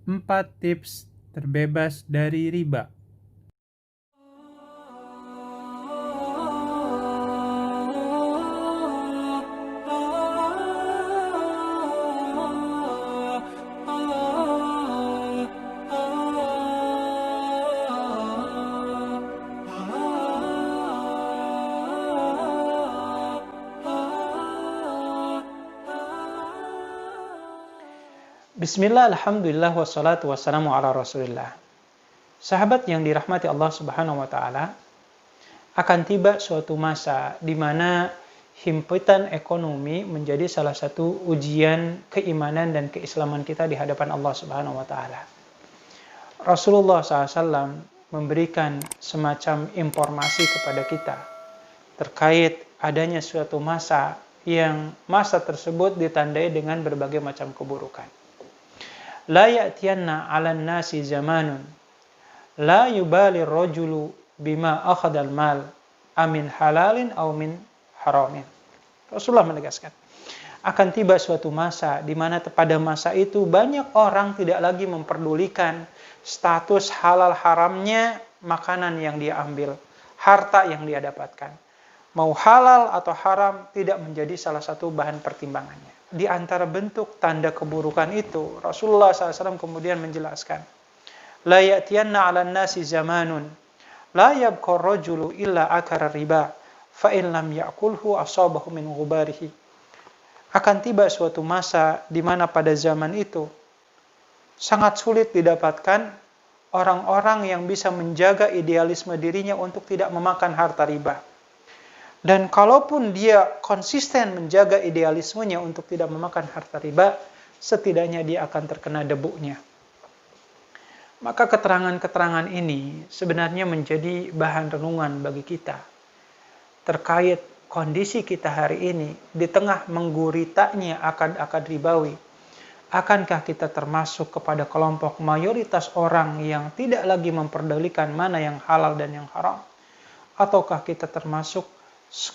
4 tips terbebas dari riba. Bismillah, alhamdulillah, wassalatu wassalamu ala rasulillah. Sahabat yang dirahmati Allah subhanahu wa ta'ala, akan tiba suatu masa di mana himpitan ekonomi menjadi salah satu ujian keimanan dan keislaman kita di hadapan Allah subhanahu wa ta'ala. Rasulullah SAW memberikan semacam informasi kepada kita terkait adanya suatu masa yang masa tersebut ditandai dengan berbagai macam keburukan. La ya'tiyanna 'alan nasi zamanun la yubali ar-rajulu bima akhadha al-mal amin halalin aw min haramin. Rasulullah menegaskan, akan tiba suatu masa di mana pada masa itu banyak orang tidak lagi memperdulikan status halal haramnya makanan yang dia ambil, harta yang dia dapatkan. Mau halal atau haram tidak menjadi salah satu bahan pertimbangannya. Di antara bentuk tanda keburukan itu, Rasulullah SAW kemudian menjelaskan, La ya'tiyanna 'alan nasi zamanun, la yabqa ar-rajulu illa akara riba, fa in lam ya'kulhu asabahu min ghubarihi. Akan tiba suatu masa di mana pada zaman itu sangat sulit didapatkan orang-orang yang bisa menjaga idealisme dirinya untuk tidak memakan harta riba. Dan kalaupun dia konsisten menjaga idealismenya untuk tidak memakan harta riba, setidaknya dia akan terkena debunya. Maka keterangan-keterangan ini sebenarnya menjadi bahan renungan bagi kita terkait kondisi kita hari ini di tengah mengguritanya akad-akad ribawi. Akankah kita termasuk kepada kelompok mayoritas orang yang tidak lagi memperdulikan mana yang halal dan yang haram? Ataukah kita termasuk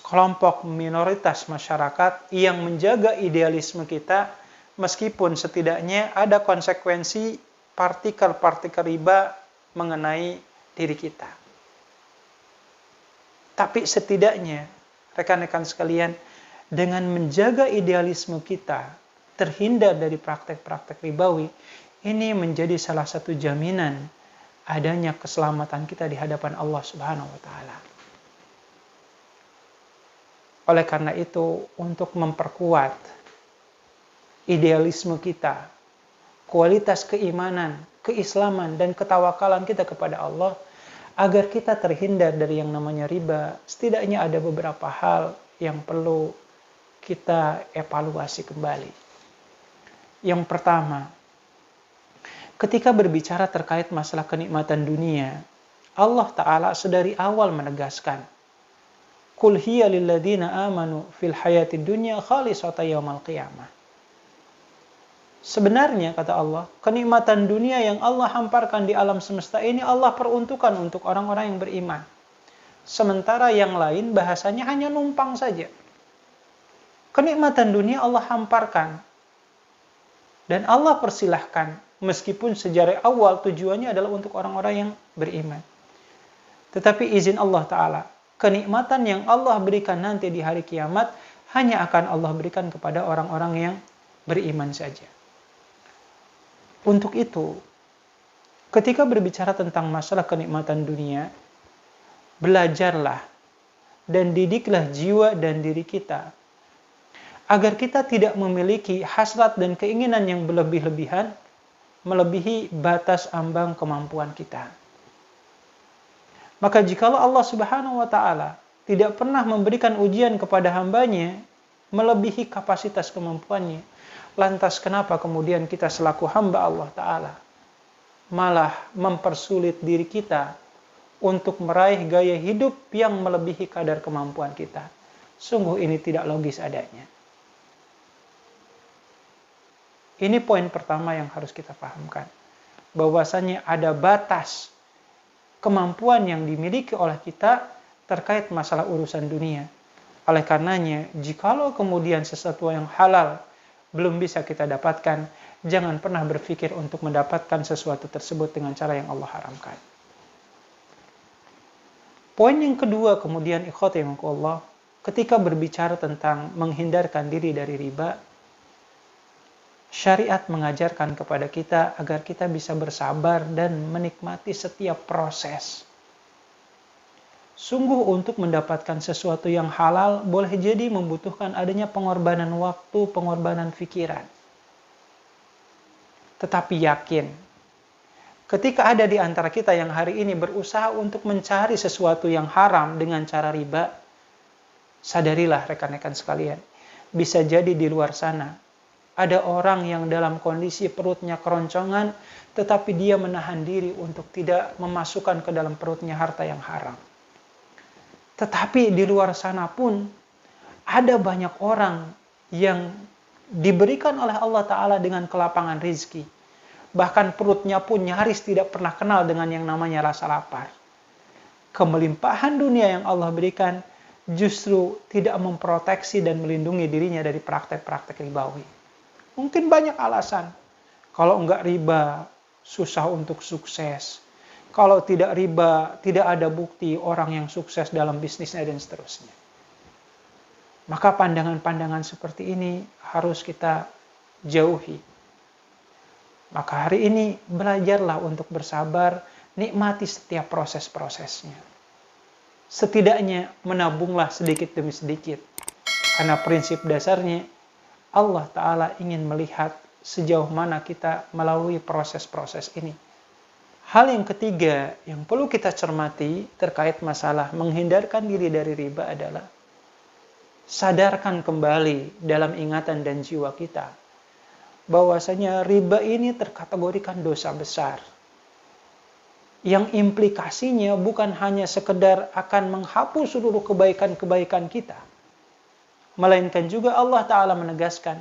kelompok minoritas masyarakat yang menjaga idealisme kita meskipun setidaknya ada konsekuensi partikel-partikel riba mengenai diri kita. Tapi setidaknya rekan-rekan sekalian, dengan menjaga idealisme kita terhindar dari praktek-praktek ribawi, ini menjadi salah satu jaminan adanya keselamatan kita di hadapan Allah Subhanahu wa taala. Oleh karena itu, untuk memperkuat idealisme kita, kualitas keimanan, keislaman, dan ketawakalan kita kepada Allah, agar kita terhindar dari yang namanya riba, setidaknya ada beberapa hal yang perlu kita evaluasi kembali. Yang pertama, ketika berbicara terkait masalah kenikmatan dunia, Allah Ta'ala sedari awal menegaskan, Qul hiya lilladzina amanu fil hayatid dunya khalisatan yaumal qiyamah. Sebenarnya, kata Allah, kenikmatan dunia yang Allah hamparkan di alam semesta ini Allah peruntukkan untuk orang-orang yang beriman. Sementara yang lain bahasanya hanya numpang saja. Kenikmatan dunia Allah hamparkan. Dan Allah persilahkan, meskipun sejarah awal tujuannya adalah untuk orang-orang yang beriman. Tetapi izin Allah Ta'ala, kenikmatan yang Allah berikan nanti di hari kiamat hanya akan Allah berikan kepada orang-orang yang beriman saja. Untuk itu, ketika berbicara tentang masalah kenikmatan dunia, belajarlah dan didiklah jiwa dan diri kita agar kita tidak memiliki hasrat dan keinginan yang berlebih-lebihan melebihi batas ambang kemampuan kita. Maka jikalau Allah Subhanahu wa Ta'ala tidak pernah memberikan ujian kepada hambanya melebihi kapasitas kemampuannya, lantas kenapa kemudian kita selaku hamba Allah Ta'ala malah mempersulit diri kita untuk meraih gaya hidup yang melebihi kadar kemampuan kita? Sungguh ini tidak logis adanya. Ini poin pertama yang harus kita pahamkan. Bahwasanya ada batas kemampuan yang dimiliki oleh kita terkait masalah urusan dunia. Oleh karenanya, jikalau kemudian sesuatu yang halal belum bisa kita dapatkan, jangan pernah berpikir untuk mendapatkan sesuatu tersebut dengan cara yang Allah haramkan. Poin yang kedua kemudian ikhwati Allah, ketika berbicara tentang menghindarkan diri dari riba, syariat mengajarkan kepada kita agar kita bisa bersabar dan menikmati setiap proses. Sungguh untuk mendapatkan sesuatu yang halal boleh jadi membutuhkan adanya pengorbanan waktu, pengorbanan pikiran. Tetapi yakin, ketika ada di antara kita yang hari ini berusaha untuk mencari sesuatu yang haram dengan cara riba, sadarilah rekan-rekan sekalian, bisa jadi di luar sana ada orang yang dalam kondisi perutnya keroncongan, tetapi dia menahan diri untuk tidak memasukkan ke dalam perutnya harta yang haram. Tetapi di luar sana pun ada banyak orang yang diberikan oleh Allah Ta'ala dengan kelapangan rezeki. Bahkan perutnya pun nyaris tidak pernah kenal dengan yang namanya rasa lapar. Kemelimpahan dunia yang Allah berikan justru tidak memproteksi dan melindungi dirinya dari praktek-praktek ribawi. Mungkin banyak alasan. Kalau enggak riba, susah untuk sukses. Kalau tidak riba, tidak ada bukti orang yang sukses dalam bisnisnya dan seterusnya. Maka pandangan-pandangan seperti ini harus kita jauhi. Maka hari ini belajarlah untuk bersabar, nikmati setiap proses-prosesnya. Setidaknya menabunglah sedikit demi sedikit. Karena prinsip dasarnya Allah Ta'ala ingin melihat sejauh mana kita melalui proses-proses ini. Hal yang ketiga yang perlu kita cermati terkait masalah menghindarkan diri dari riba adalah sadarkan kembali dalam ingatan dan jiwa kita bahwasanya riba ini terkategorikan dosa besar yang implikasinya bukan hanya sekedar akan menghapus seluruh kebaikan-kebaikan kita, melainkan juga Allah Ta'ala menegaskan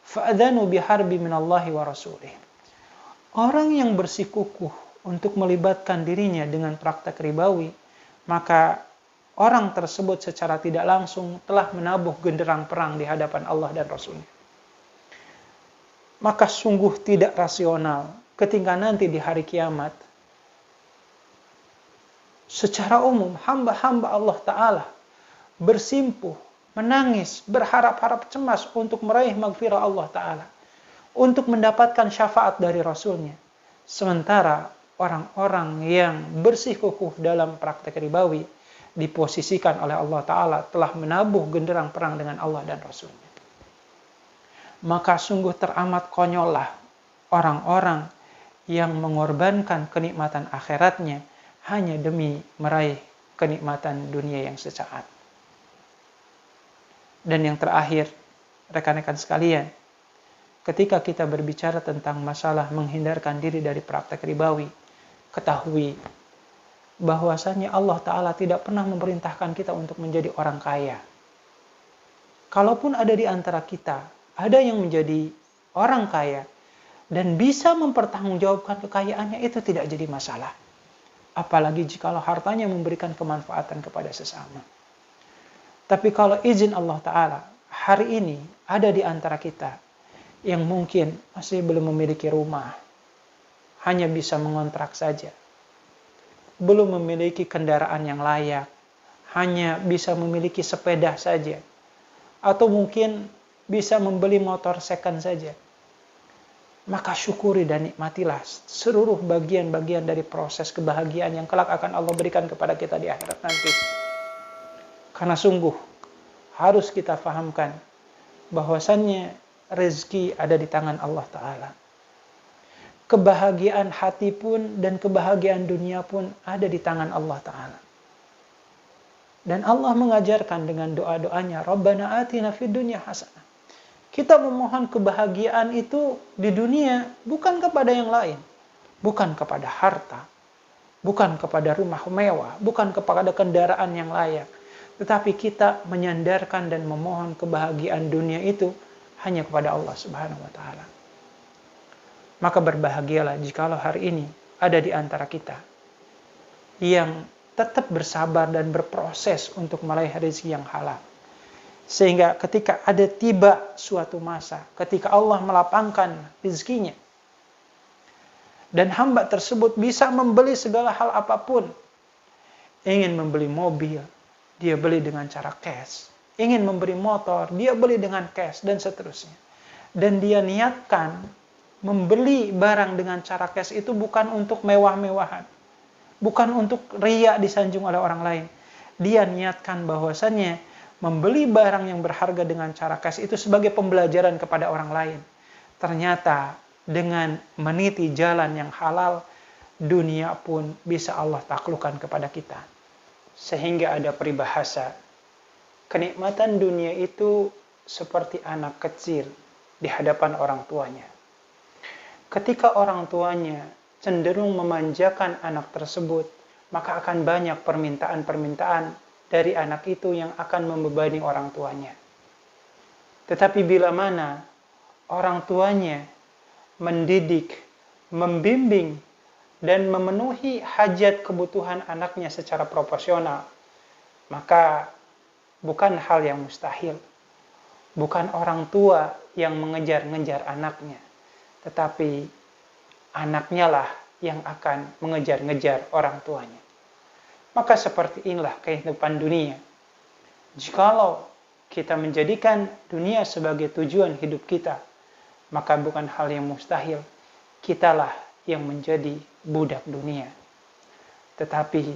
fa'adhanu biharbi minallahi wa rasulih. Orang yang bersikukuh untuk melibatkan dirinya dengan praktek ribawi, maka orang tersebut secara tidak langsung telah menabuh genderang perang di hadapan Allah dan Rasul-Nya. Maka sungguh tidak rasional ketika nanti di hari kiamat, secara umum hamba-hamba Allah Ta'ala bersimpuh, menangis, berharap-harap cemas untuk meraih magfirah Allah Ta'ala, untuk mendapatkan syafaat dari Rasul-Nya. Sementara orang-orang yang bersikukuh dalam praktek ribawi diposisikan oleh Allah Ta'ala telah menabuh genderang perang dengan Allah dan Rasul-Nya. Maka sungguh teramat konyollah orang-orang yang mengorbankan kenikmatan akhiratnya hanya demi meraih kenikmatan dunia yang sesaat. Dan yang terakhir, rekan-rekan sekalian, ketika kita berbicara tentang masalah menghindarkan diri dari praktek ribawi, ketahui bahwasanya Allah Ta'ala tidak pernah memerintahkan kita untuk menjadi orang kaya. Kalaupun ada di antara kita, ada yang menjadi orang kaya dan bisa mempertanggungjawabkan kekayaannya, itu tidak jadi masalah. Apalagi jikalau hartanya memberikan kemanfaatan kepada sesama. Tapi kalau izin Allah Ta'ala, hari ini ada di antara kita yang mungkin masih belum memiliki rumah, hanya bisa mengontrak saja, belum memiliki kendaraan yang layak, hanya bisa memiliki sepeda saja, atau mungkin bisa membeli motor second saja, maka syukuri dan nikmatilah seluruh bagian-bagian dari proses kebahagiaan yang kelak akan Allah berikan kepada kita di akhirat nanti. Karena sungguh harus kita fahamkan bahwasannya rezeki ada di tangan Allah Ta'ala. Kebahagiaan hati pun dan kebahagiaan dunia pun ada di tangan Allah Ta'ala. Dan Allah mengajarkan dengan doa-doanya, Rabbana atina fid dunya hasanah. Kita memohon kebahagiaan itu di dunia bukan kepada yang lain. Bukan kepada harta. Bukan kepada rumah mewah. Bukan kepada kendaraan yang layak. Tetapi kita menyandarkan dan memohon kebahagiaan dunia itu hanya kepada Allah Subhanahu wa Ta'ala. Maka berbahagialah jikalau hari ini ada di antara kita yang tetap bersabar dan berproses untuk meraih rezeki yang halal. Sehingga ketika ada tiba suatu masa, ketika Allah melapangkan rezekinya, dan hamba tersebut bisa membeli segala hal apapun. Ingin membeli mobil, dia beli dengan cara cash. Ingin membeli motor, dia beli dengan cash, dan seterusnya. Dan dia niatkan membeli barang dengan cara cash itu bukan untuk mewah-mewahan. Bukan untuk riya disanjung oleh orang lain. Dia niatkan bahwasannya membeli barang yang berharga dengan cara cash itu sebagai pembelajaran kepada orang lain. Ternyata dengan meniti jalan yang halal, dunia pun bisa Allah taklukkan kepada kita. Sehingga ada peribahasa, kenikmatan dunia itu seperti anak kecil di hadapan orang tuanya. Ketika orang tuanya cenderung memanjakan anak tersebut, maka akan banyak permintaan-permintaan dari anak itu yang akan membebani orang tuanya. Tetapi bila mana orang tuanya mendidik, membimbing, dan memenuhi hajat kebutuhan anaknya secara proporsional, maka bukan hal yang mustahil. Bukan orang tua yang mengejar-ngejar anaknya, tetapi anaknya lah yang akan mengejar-ngejar orang tuanya. Maka seperti inilah kehidupan dunia. Jikalau kita menjadikan dunia sebagai tujuan hidup kita, maka bukan hal yang mustahil, kitalah yang menjadi budak dunia. Tetapi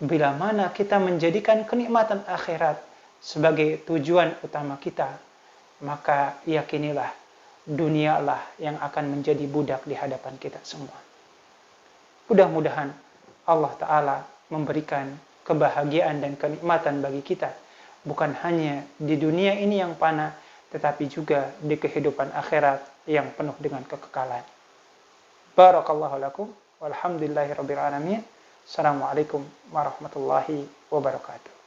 bila mana kita menjadikan kenikmatan akhirat sebagai tujuan utama kita, maka yakinilah dunialah yang akan menjadi budak di hadapan kita semua. Mudah-mudahan Allah Ta'ala memberikan kebahagiaan dan kenikmatan bagi kita, bukan hanya di dunia ini yang fana, tetapi juga di kehidupan akhirat yang penuh dengan kekekalan. Barakallahu lakum walhamdulillahirabbil alamin. Assalamualaikum warahmatullahi wabarakatuh.